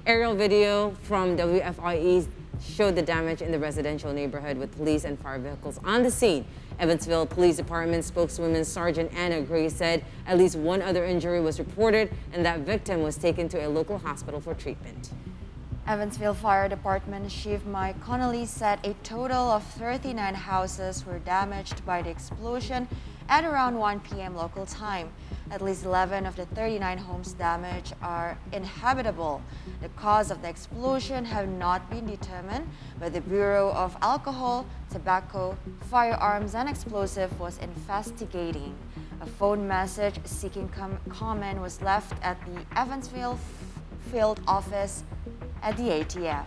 Aerial video from WFIE showed the damage in the residential neighborhood with police and fire vehicles on the scene. Evansville Police Department spokeswoman Sergeant Anna Gray said at least one other injury was reported and that victim was taken to a local hospital for treatment. Evansville Fire Department Chief Mike Connolly said a total of 39 houses were damaged by the explosion at around 1 p.m. local time. At least 11 of the 39 homes damaged are inhabitable. The cause of the explosion have not been determined, but the Bureau of Alcohol, Tobacco, Firearms and Explosives was investigating. A phone message seeking comment was left at the Evansville field office at the ATF.